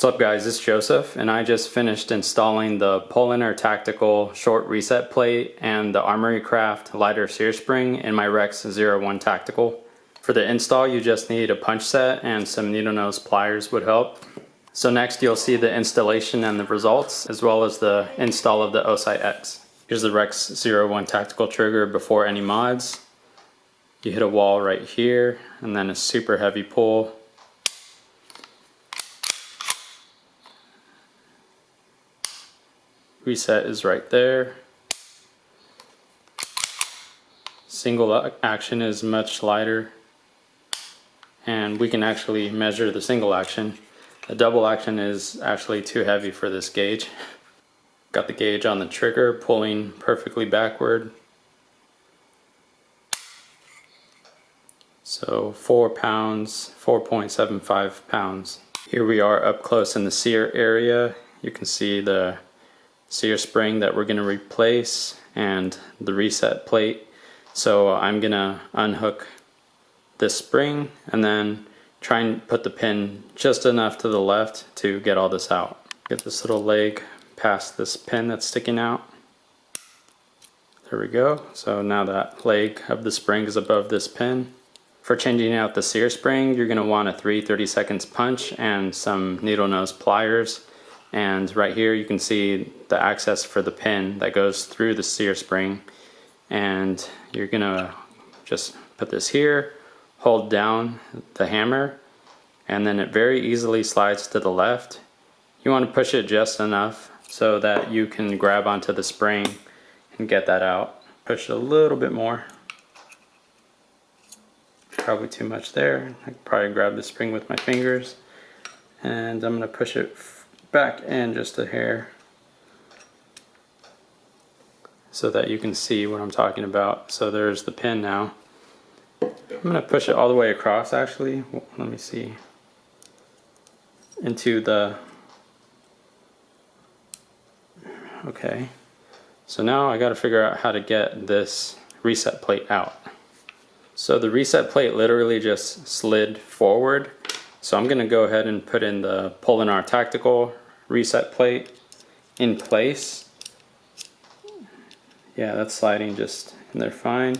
What's up guys, it's Joseph and I just finished installing the Polenar Tactical short reset plate and the Armory Craft lighter Sear spring in my Rex Zero Tactical. For the install you just need a punch set and some needle nose pliers would help. So next you'll see the installation and the results as well as the install of the Osight X. Here's the Rex Zero Tactical trigger before any mods. You hit a wall right here and then a super heavy pull. Reset is right there. Single action is much lighter and we can actually measure the single action. The double action is actually too heavy for this gauge. Got the gauge on the trigger pulling perfectly backward. So 4 pounds, 4.75 pounds. Here we are up close in the Sear area. You can see the Sear spring that we're going to replace and the reset plate. So I'm going to unhook this spring and then try and put the pin just enough to the left to get all this out. Get this little leg past this pin that's sticking out. There we go. So now that leg of the spring is above this pin. For changing out the Sear spring, you're going to want a 3/32 punch and some needle nose pliers. And right here you can see the access for the pin that goes through the Sear spring. And you're gonna just put this here, hold down the hammer, and then it very easily slides to the left. You want to push it just enough so that you can grab onto the spring and get that out. Push it a little bit more. Probably too much there. I could probably grab the spring with my fingers. And I'm gonna push it back in just a hair so that you can see what I'm talking about. So there's the pin now. I'm going to push it all the way across actually. Let me see. Into the... Okay. So now I got to figure out how to get this reset plate out. So the reset plate literally just slid forward. So I'm going to go ahead and put in the Polenar Tactical reset plate in place. Yeah, that's sliding just in there fine.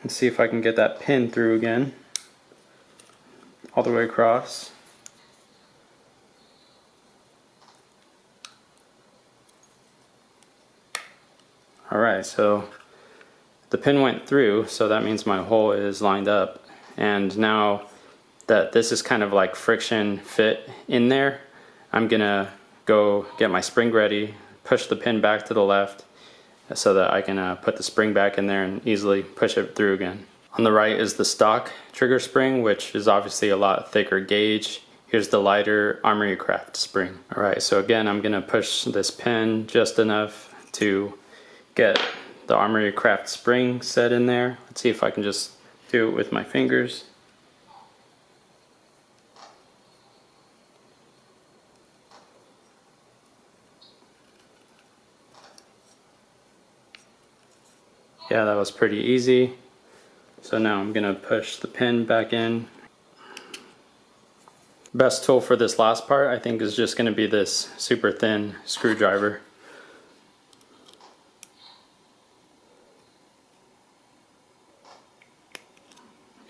Let's see if I can get that pin through again, all the way across. Alright, so the pin went through, so that means my hole is lined up. And now that this is kind of like friction fit in there, I'm gonna go get my spring ready, push the pin back to the left so that I can put the spring back in there and easily push it through again. On the right is the stock trigger spring, which is obviously a lot thicker gauge. Here's the lighter Armory Craft spring. Alright, so again I'm gonna push this pin just enough to get the Armory Craft spring set in there. Let's see if I can just do it with my fingers. Yeah, that was pretty easy. So now I'm gonna push the pin back in. Best tool for this last part I think is just gonna be this super thin screwdriver.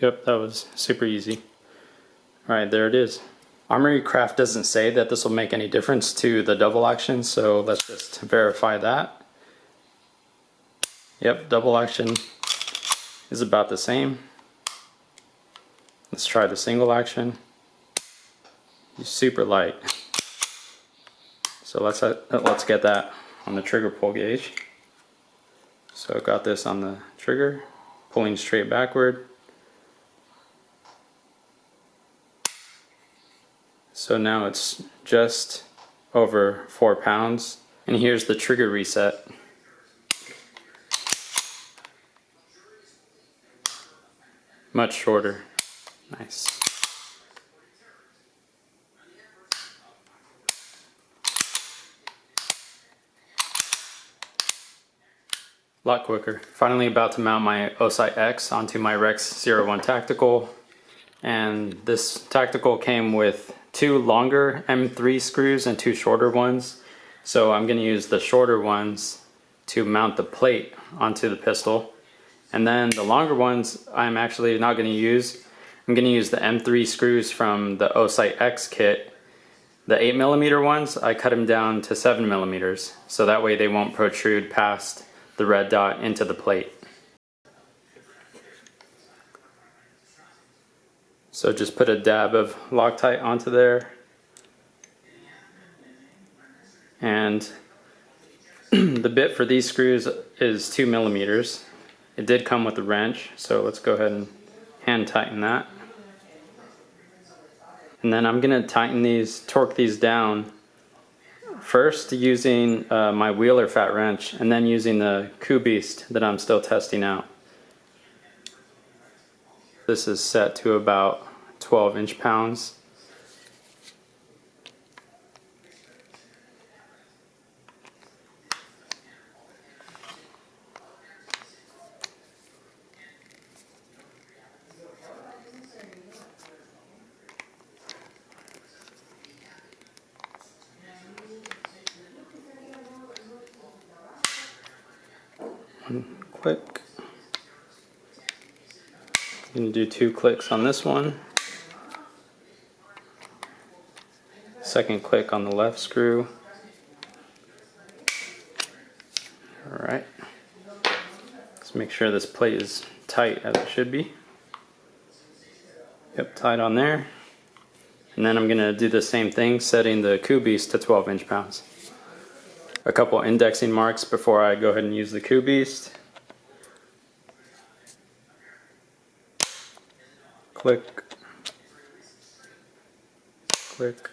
Yep, that was super easy. Alright, there it is. Armory Craft doesn't say that this will make any difference to the double action, so let's just verify that. Yep, double action is about the same. Let's try the single action. It's super light. So let's get that on the trigger pull gauge. So I've got this on the trigger, pulling straight backward. So now it's just over 4 pounds. And here's the trigger reset. Much shorter. Nice. A lot quicker. Finally about to mount my Osight X onto my Rex Zero Tactical. And this tactical came with 2 longer M3 screws and 2 shorter ones. So I'm going to use the shorter ones to mount the plate onto the pistol. And then the longer ones I'm actually not going to use. I'm going to use the M3 screws from the Osight X kit. The 8mm ones, I cut them down to 7mm, so that way they won't protrude past the red dot into the plate. So just put a dab of Loctite onto there. And the bit for these screws is 2mm. It did come with a wrench, so let's go ahead and hand tighten that. And then I'm going to torque these down first using my wheeler fat wrench, and then using the Beast that I'm still testing out. This is set to about 12 inch-pounds. Click. I'm going to do 2 clicks on this one. Second click on the left screw. Alright. Let's make sure this plate is tight as it should be. Yep, tight on there. And then I'm going to do the same thing, setting the Beast to 12 inch-pounds. A couple indexing marks before I go ahead and use the Beast. Click, click.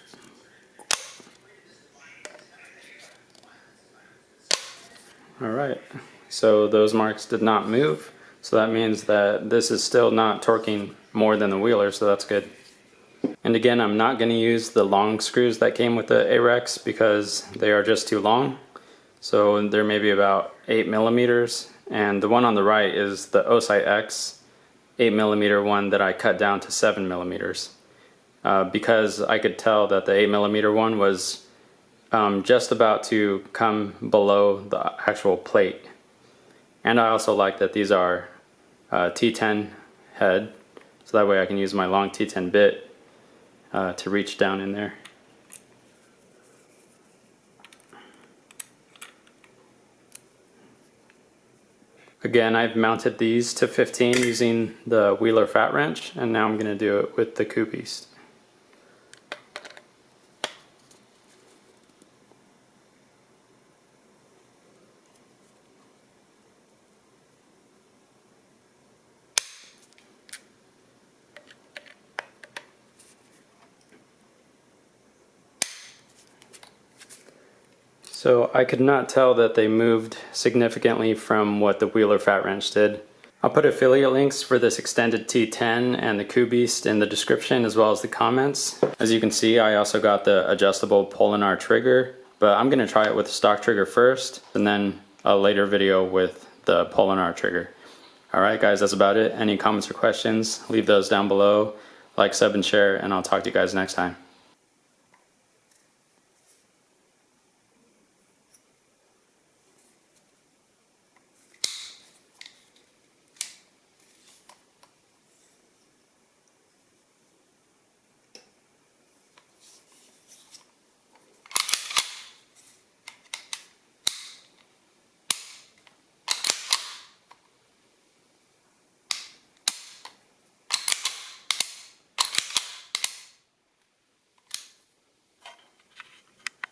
Alright, so those marks did not move, so that means that this is still not torquing more than the wheeler, so that's good. And again, I'm not going to use the long screws that came with the Arex because they are just too long. So they're maybe about 8mm, and the one on the right is the Osight X 8mm one that I cut down to 7mm, because I could tell that the 8mm one was just about to come below the actual plate. And I also like that these are T10 head, so that way I can use my long T10 bit to reach down in there. Again, I've mounted these to 15 using the wheeler fat wrench, and now I'm going to do it with the Beast. So I could not tell that they moved significantly from what the wheeler fat wrench did. I'll put affiliate links for this extended T10 and the Beast in the description as well as the comments. As you can see, I also got the adjustable Polenar trigger, but I'm going to try it with the stock trigger first and then a later video with the Polenar trigger. Alright guys, that's about it. Any comments or questions, leave those down below. Like, sub, and share, and I'll talk to you guys next time.